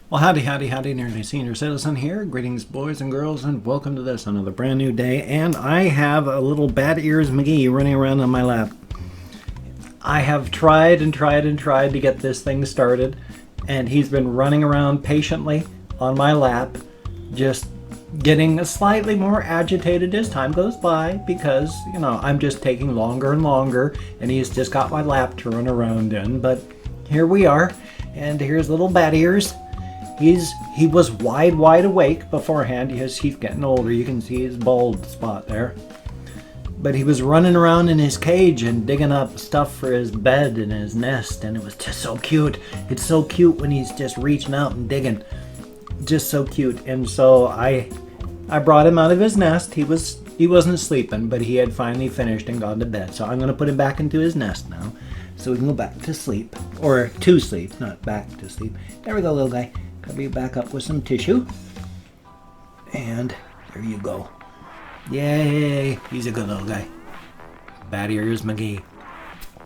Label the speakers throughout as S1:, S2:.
S1: Well, howdy, howdy, howdy, nearly senior citizen here. Greetings, boys and girls, and welcome to this, another brand new day. And I have a little Bad Ears McGee running around on my lap. I have tried and tried and tried to get this thing started, and he's been running around patiently on my lap, just getting slightly more agitated as time goes by because, I'm just taking longer and longer, and he's just got my lap to run around in. But here we are, and here's little Bad Ears. He was wide awake beforehand. He's getting older. You can see his bald spot there. But he was running around in his cage and digging up stuff for his bed and his nest, and it was just so cute. It's so cute when he's just reaching out and digging. Just so cute. And so I brought him out of his nest. He wasn't sleeping, but he had finally finished and gone to bed. So I'm going to put him back into his nest now so we can go back to sleep. Or to sleep, not back to sleep. There we go, little guy. Cover you back up with some tissue. And there you go. Yay! He's a good little guy. Bad Ears McGee.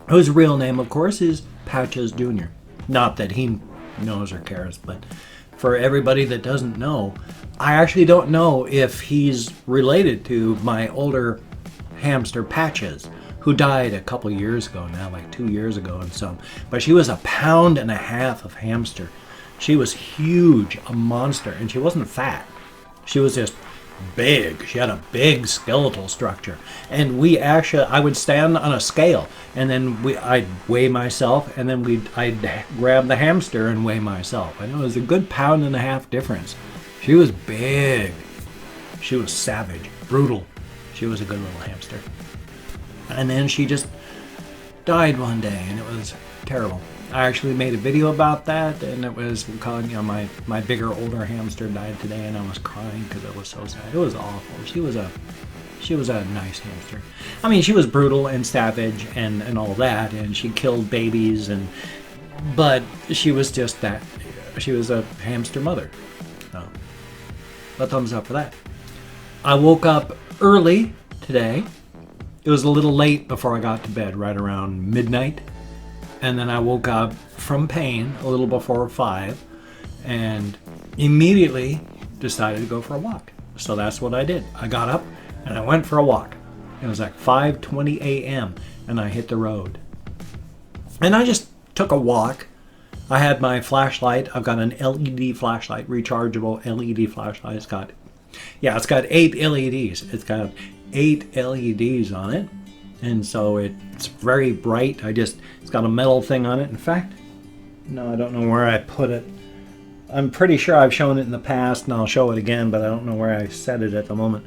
S1: Whose real name, of course, is Patches Jr. Not that he knows or cares, but for everybody that doesn't know, I actually don't know if he's related to my older hamster Patches, who died a couple years ago now, like 2 years ago and so. But she was 1.5 pounds of hamster. She was huge, a monster, and she wasn't fat. She was just big. She had a big skeletal structure. And I would stand on a scale, and then I'd weigh myself, and then I'd grab the hamster and weigh myself. And it was a good 1.5 pound difference. She was big. She was savage, brutal. She was a good little hamster. And then she just died one day, and it was terrible. I actually made a video about that, and it was called, my bigger, older hamster died today, and I was crying because it was so sad. It was awful. She was a nice hamster. I mean, she was brutal and savage and all that, and she killed babies, but she was just that. She was a hamster mother. So, a thumbs up for that. I woke up early today. It was a little late before I got to bed, right around midnight. And then I woke up from pain a little before 5 and immediately decided to go for a walk. So that's what I did. I got up and I went for a walk. It was like 5:20 a.m. and I hit the road. And I just took a walk. I had my flashlight. I've got an LED flashlight, rechargeable LED flashlight. It's got 8 LEDs. It's got 8 LEDs on it. And so it's very bright. It's got a metal thing on it. In fact, no, I don't know where I put it. I'm pretty sure I've shown it in the past, and I'll show it again, but I don't know where I set it at the moment.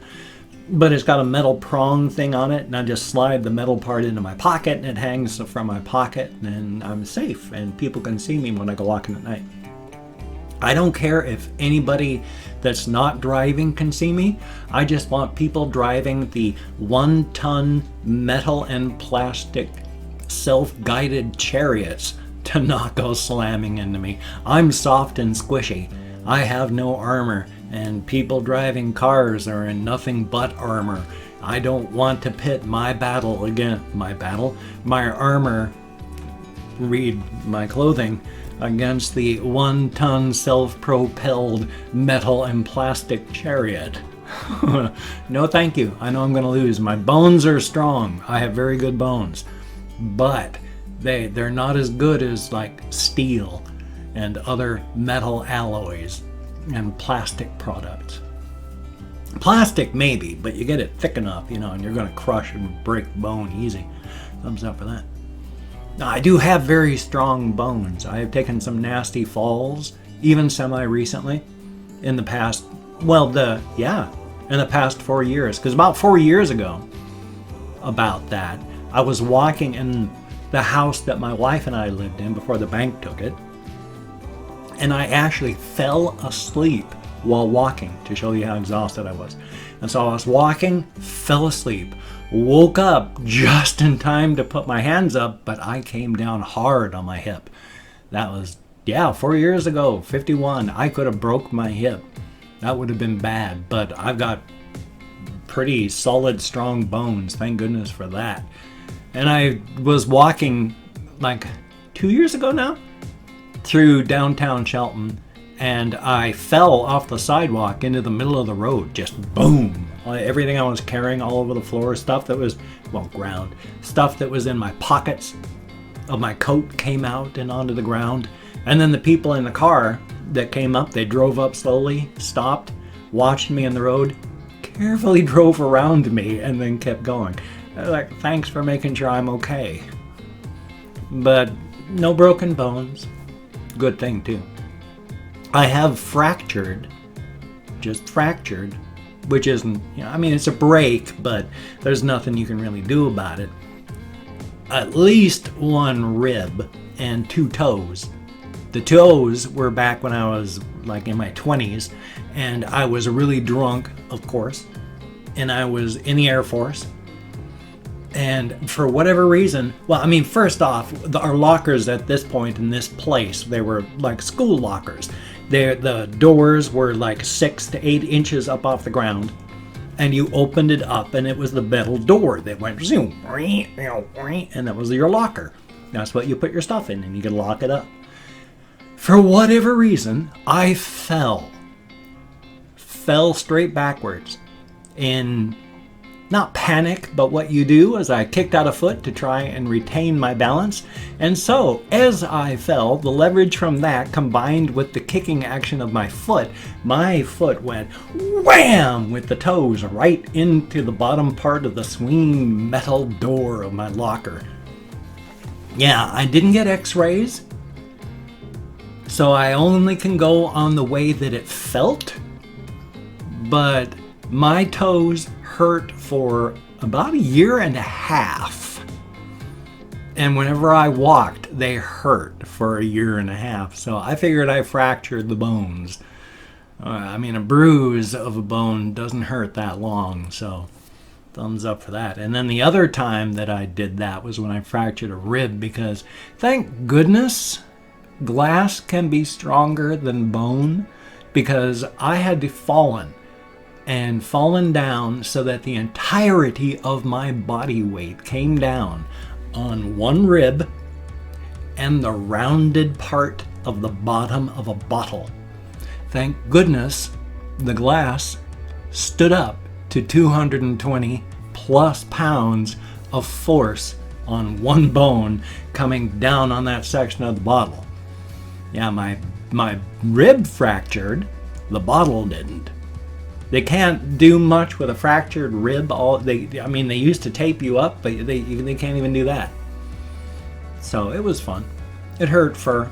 S1: But it's got a metal prong thing on it, and I just slide the metal part into my pocket, and it hangs from my pocket, and I'm safe, and people can see me when I go walking at night. I don't care if anybody that's not driving can see me. I just want people driving the 1-ton metal and plastic self-guided chariots to not go slamming into me. I'm soft and squishy. I have no armor, and people driving cars are in nothing but armor. I don't want to pit my armor, read my clothing, against the 1-ton self-propelled metal and plastic chariot. No thank you. I know I'm going to lose. My bones are strong. I have very good bones. But they're not as good as like steel and other metal alloys and plastic products. Plastic maybe, but you get it thick enough, and you're going to crush and break bone easy. Thumbs up for that. Now, I do have very strong bones. I have taken some nasty falls, even semi-recently, in the past, in the past 4 years. Because about 4 years ago, I was walking in the house that my wife and I lived in before the bank took it, and I actually fell asleep while walking, to show you how exhausted I was. And so I was walking, fell asleep, woke up just in time to put my hands up, but I came down hard on my hip. That was, 4 years ago, 51. I could have broke my hip. That would have been bad, but I've got pretty solid, strong bones. Thank goodness for that. And I was walking like 2 years ago now through downtown Shelton, and I fell off the sidewalk into the middle of the road. Just boom. Everything I was carrying all over the floor, stuff that was, well, ground, stuff that was in my pockets of my coat came out and onto the ground. And then the people in the car that came up, they drove up slowly, stopped, watched me in the road, carefully drove around me, and then kept going. Like, thanks for making sure I'm okay. But no broken bones. Good thing, too. I have fractured, just fractured, which isn't, I mean, it's a break, but there's nothing you can really do about it. At least one rib and 2 toes. The toes were back when I was like in my 20s, and I was really drunk, of course, and I was in the Air Force. And for whatever reason, well, I mean, first off, our lockers at this point in this place, they were like school lockers. The doors were like 6 to 8 inches up off the ground, and you opened it up, and it was the metal door that went zoom, and that was your locker. That's what you put your stuff in, and you could lock it up. For whatever reason, I fell straight backwards in, not panic, but what you do is I kicked out a foot to try and retain my balance. And so as I fell, the leverage from that combined with the kicking action of my foot went wham with the toes right into the bottom part of the swinging metal door of my locker. Yeah, I didn't get x-rays, so I only can go on the way that it felt, but my toes hurt for about 1.5 years. And whenever I walked, they hurt for 1.5 years. So I figured I fractured the bones. I mean, a bruise of a bone doesn't hurt that long, so thumbs up for that. And then the other time that I did that was when I fractured a rib, because thank goodness glass can be stronger than bone, because I had fallen down so that the entirety of my body weight came down on one rib and the rounded part of the bottom of a bottle. Thank goodness the glass stood up to 220 plus pounds of force on one bone coming down on that section of the bottle. Yeah, my rib fractured, the bottle didn't. They can't do much with a fractured rib. They used to tape you up, but they can't even do that. So it was fun. It hurt for,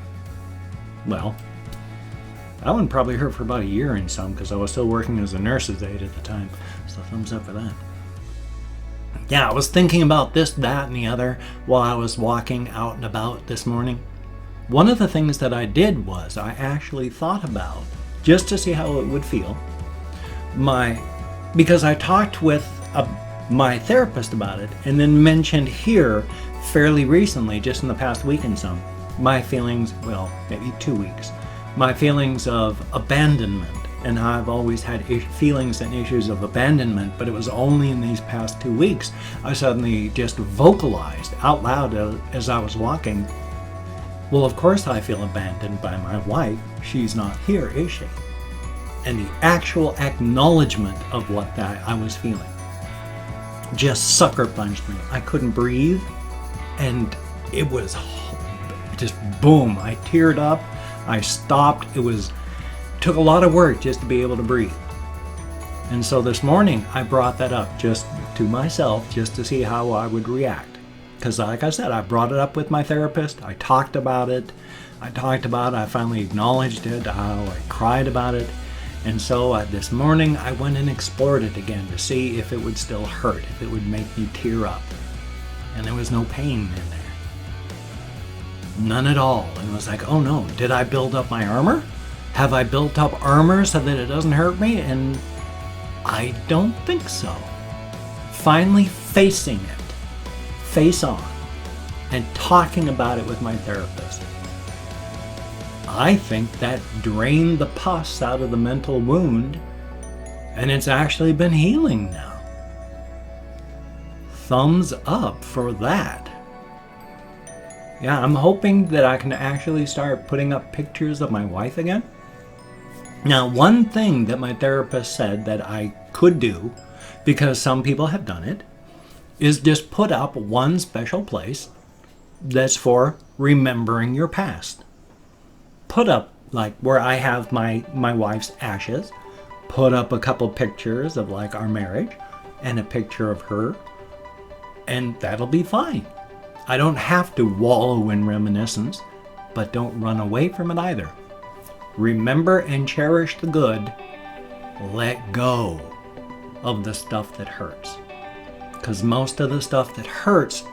S1: well, that one probably hurt for about 1 year and some, because I was still working as a nurse's aide at the time. So thumbs up for that. Yeah, I was thinking about this, that, and the other while I was walking out and about this morning. One of the things that I did was I actually thought about, just to see how it would feel, because I talked with my therapist about it, and then mentioned here fairly recently, just in the past week and some, my feelings, well, maybe 2 weeks, my feelings of abandonment. And I've always had feelings and issues of abandonment, but it was only in these past 2 weeks I suddenly just vocalized out loud as I was walking, well, of course I feel abandoned by my wife. She's not here, is she? And the actual acknowledgement of what that I was feeling just sucker punched me. I couldn't breathe, and it was just boom. I teared up. I stopped. It took a lot of work just to be able to breathe. And so this morning I brought that up just to myself, just to see how I would react. Because like I said, I brought it up with my therapist. I talked about it. I finally acknowledged it, how I cried about it. And so this morning I went and explored it again to see if it would still hurt, if it would make me tear up. And there was no pain in there. None at all. And it was like, oh no, did I build up my armor? Have I built up armor so that it doesn't hurt me? And I don't think so. Finally facing it, face on, and talking about it with my therapist. I think that drained the pus out of the mental wound, and it's actually been healing now. Thumbs up for that. Yeah, I'm hoping that I can actually start putting up pictures of my wife again. Now, one thing that my therapist said that I could do, because some people have done it, is just put up one special place that's for remembering your past. Put up, like, where I have my wife's ashes, put up a couple pictures of, like, our marriage and a picture of her, and that'll be fine. I don't have to wallow in reminiscence, but don't run away from it either. Remember and cherish the good. Let go of the stuff that hurts. Because most of the stuff that hurts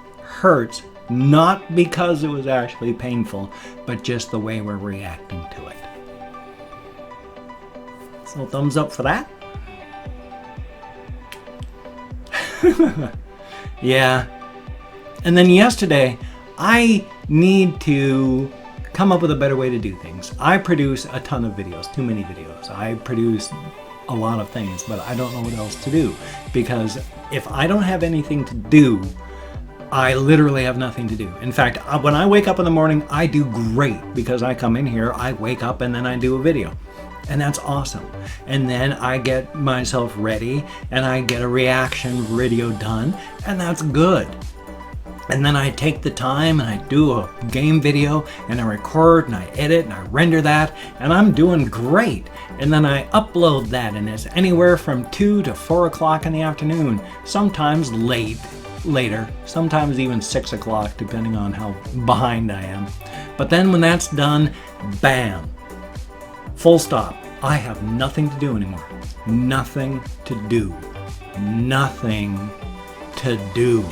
S1: not because it was actually painful, but just the way we're reacting to it. So thumbs up for that. Yeah. And then yesterday, I need to come up with a better way to do things. I produce a ton of videos, too many videos. I produce a lot of things, but I don't know what else to do. Because if I don't have anything to do, I literally have nothing to do. In fact, when I wake up in the morning, I do great because I come in here, I wake up, and then I do a video. And that's awesome. And then I get myself ready and I get a reaction video done, and that's good. And then I take the time and I do a game video and I record and I edit and I render that, and I'm doing great. And then I upload that, and it's anywhere from 2 to 4 o'clock in the afternoon, sometimes later, sometimes even 6 o'clock, depending on how behind I am. But then when that's done, bam, full stop. I have nothing to do anymore. Nothing to do. Nothing to do.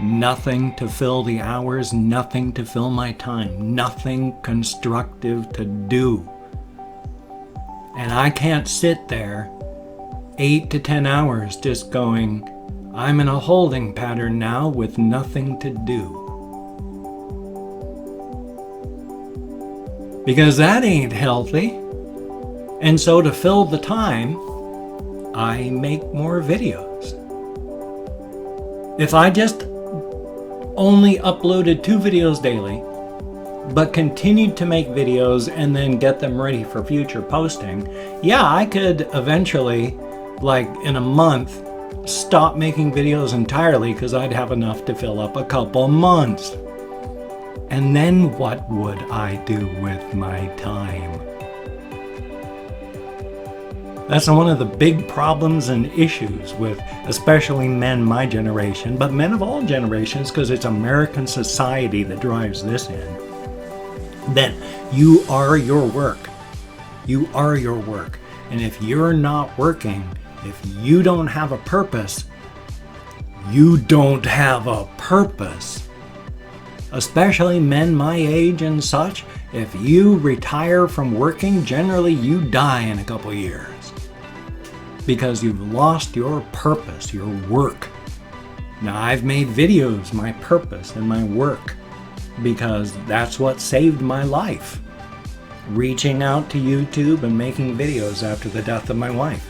S1: Nothing to fill the hours, nothing to fill my time, nothing constructive to do. And I can't sit there 8 to 10 hours just going, I'm in a holding pattern now with nothing to do. Because that ain't healthy. And so to fill the time, I make more videos. If I just only uploaded 2 videos daily, but continued to make videos and then get them ready for future posting, yeah, I could eventually, like in a month, stop making videos entirely because I'd have enough to fill up a couple months. And then what would I do with my time? That's one of the big problems and issues with especially men my generation, but men of all generations, because it's American society that drives this in. That you are your work. You are your work. And if you're not working, if you don't have a purpose, you don't have a purpose. Especially men my age and such, if you retire from working, generally you die in a couple years. Because you've lost your purpose, your work. Now, I've made videos my purpose and my work because that's what saved my life. Reaching out to YouTube and making videos after the death of my wife.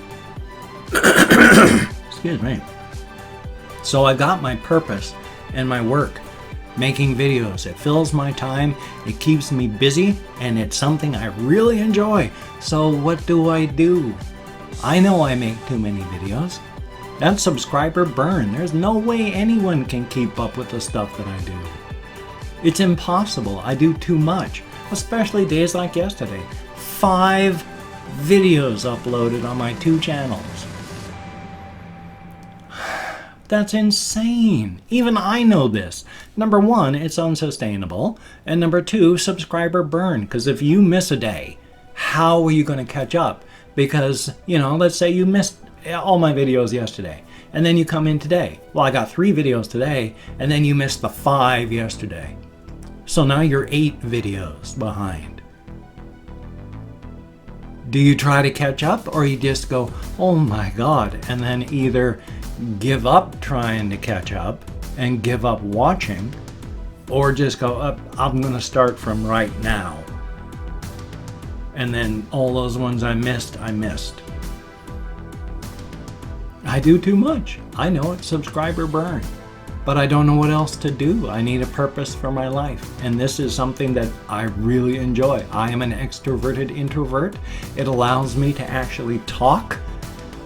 S1: Excuse me. So I got my purpose and my work. Making videos. It fills my time, it keeps me busy, and it's something I really enjoy. So what do? I know I make too many videos. That's subscriber burn. There's no way anyone can keep up with the stuff that I do. It's impossible. I do too much, especially days like yesterday. 5 videos uploaded on my 2 channels. That's insane. Even I know this. Number 1, it's unsustainable. And number 2, subscriber burn. Because if you miss a day, how are you going to catch up? Because, let's say you missed all my videos yesterday. And then you come in today. Well, I got 3 videos today. And then you missed the 5 yesterday. So now you're 8 videos behind. Do you try to catch up? Or you just go, oh my God. And then either give up trying to catch up and give up watching, or just go, I'm going to start from right now. And then all those ones I missed. I do too much. I know it's subscriber burn. but I don't know what else to do. I need a purpose for my life. And this is something that I really enjoy. I am an extroverted introvert. It allows me to actually talk,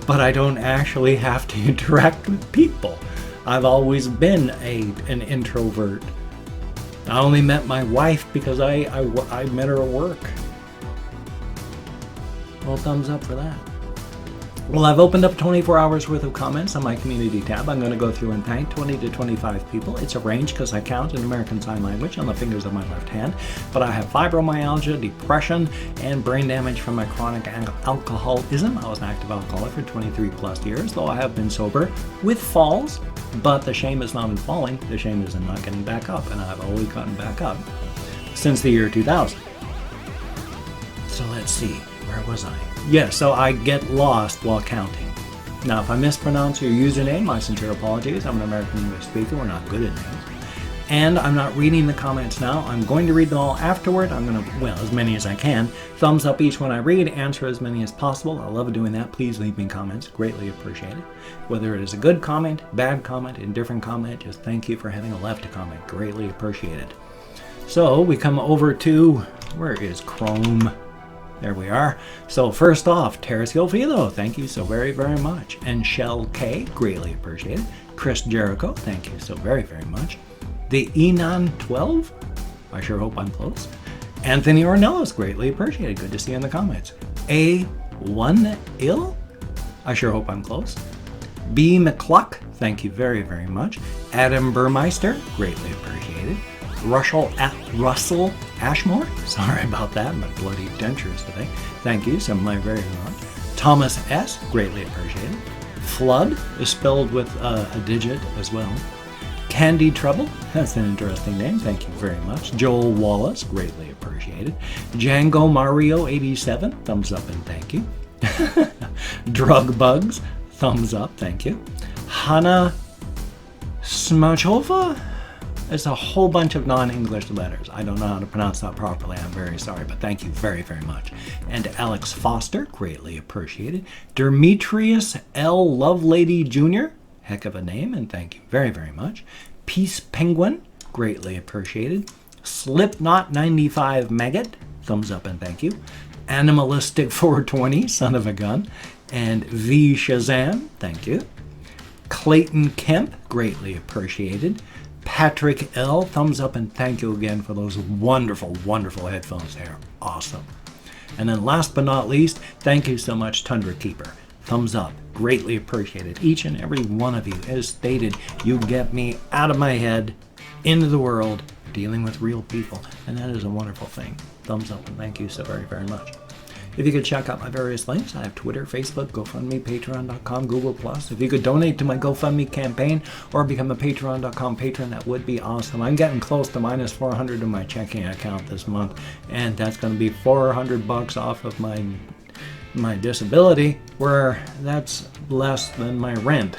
S1: but I don't actually have to interact with people. I've always been an introvert. I only met my wife because I met her at work. Well, thumbs up for that. Well, I've opened up 24 hours worth of comments on my community tab. I'm going to go through and thank 20 to 25 people. It's a range because I count in American Sign Language on the fingers of my left hand. But I have fibromyalgia, depression, and brain damage from my chronic alcoholism. I was an active alcoholic for 23 plus years, though I have been sober with falls. But the shame is not in falling. The shame is in not getting back up. And I've always gotten back up since the year 2000. So let's see. Where was I? Yeah, so I get lost while counting. Now, if I mispronounce your username, my sincere apologies. I'm an American English speaker. We're not good at names. And I'm not reading the comments now. I'm going to read them all afterward. I'm going to, well, as many as I can. Thumbs up each one I read. Answer as many as possible. I love doing that. Please leave me comments. Greatly appreciate it. Whether it is a good comment, bad comment, indifferent comment, just thank you for having left a comment. Greatly appreciate it. So we come over to, where is Chrome? There we are. So first off, Teresiel Philo, thank you so very, very much. And Shell K, greatly appreciated. Chris Jericho, thank you so very, very much. The Enon 12, I sure hope I'm close. Anthony Ornelas, greatly appreciated. Good to see you in the comments. A1 Ill, I sure hope I'm close. B McCluck, thank you very, very much. Adam Burmeister, greatly appreciated. Russell Ashmore, sorry about that, my bloody dentures today. Thank you so very much. Thomas S, greatly appreciated. Flood is spelled with a digit as well. Candy Trouble, that's an interesting name, thank you very much. Joel Wallace, greatly appreciated. Django Mario 87, thumbs up and thank you. Drug Bugs, thumbs up, thank you. Hannah Smachova? It's a whole bunch of non-English letters. I don't know how to pronounce that properly. I'm very sorry, but thank you very, very much. And Alex Foster, greatly appreciated. Demetrius L. Lovelady Jr., heck of a name, and thank you very, very much. Peace Penguin, greatly appreciated. Slipknot 95 Maggot, thumbs up and thank you. Animalistic 420, son of a gun. And V Shazam, thank you. Clayton Kemp, greatly appreciated. Patrick L, thumbs up and thank you again for those wonderful, wonderful headphones. They're awesome. And then last but not least, thank you so much, Tundra Keeper. Thumbs up, greatly appreciated. Each and every one of you, as stated, you get me out of my head, into the world, dealing with real people. And that is a wonderful thing. Thumbs up and thank you so very, very much. If you could check out my various links, I have Twitter, Facebook, GoFundMe, Patreon.com, Google+. If you could donate to my GoFundMe campaign or become a Patreon.com patron, that would be awesome. I'm getting close to minus 400 in my checking account this month, and that's going to be $400 off of my disability, where that's less than my rent.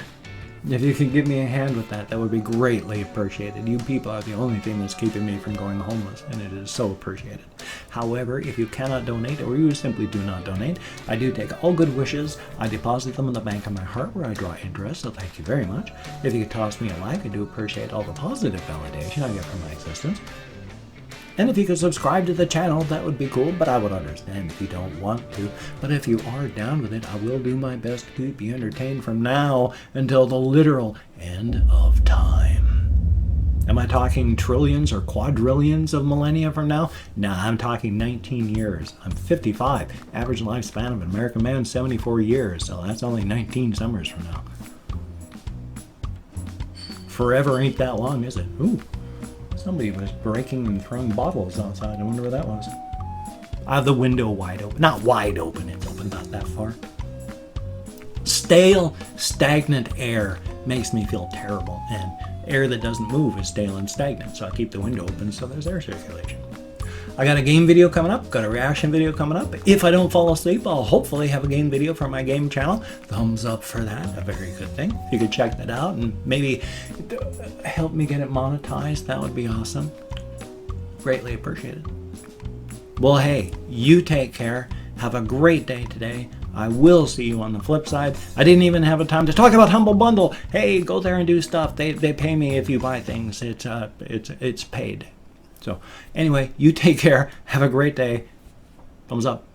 S1: If you could give me a hand with that, that would be greatly appreciated. You people are the only thing that's keeping me from going homeless, and it is so appreciated. However, if you cannot donate, or you simply do not donate, I do take all good wishes. I deposit them in the bank of my heart where I draw interest, so thank you very much. If you could toss me a like, I do appreciate all the positive validation I get from my existence. And if you could subscribe to the channel, that would be cool, but I would understand if you don't want to. But if you are down with it, I will do my best to keep you entertained from now until the literal end of time. Am I talking trillions or quadrillions of millennia from now? Nah, I'm talking 19 years. I'm 55. Average lifespan of an American man, 74 years. So that's only 19 summers from now. Forever ain't that long, is it? Ooh. Somebody was breaking and throwing bottles outside. I wonder what that was. I have the window wide open. Not wide open, it's open not that far. Stale, stagnant air makes me feel terrible. And air that doesn't move is stale and stagnant. So I keep the window open so there's air circulation. I got a game video coming up, got a reaction video coming up. If I don't fall asleep, I'll hopefully have a game video from my game channel. Thumbs up for that, a very good thing. If you could check that out and maybe help me get it monetized, that would be awesome. Greatly appreciated. Well, hey, you take care. Have a great day today. I will see you on the flip side. I didn't even have a time to talk about Humble Bundle. Hey, go there and do stuff. They pay me if you buy things. It's paid. So anyway, you take care. Have a great day. Thumbs up.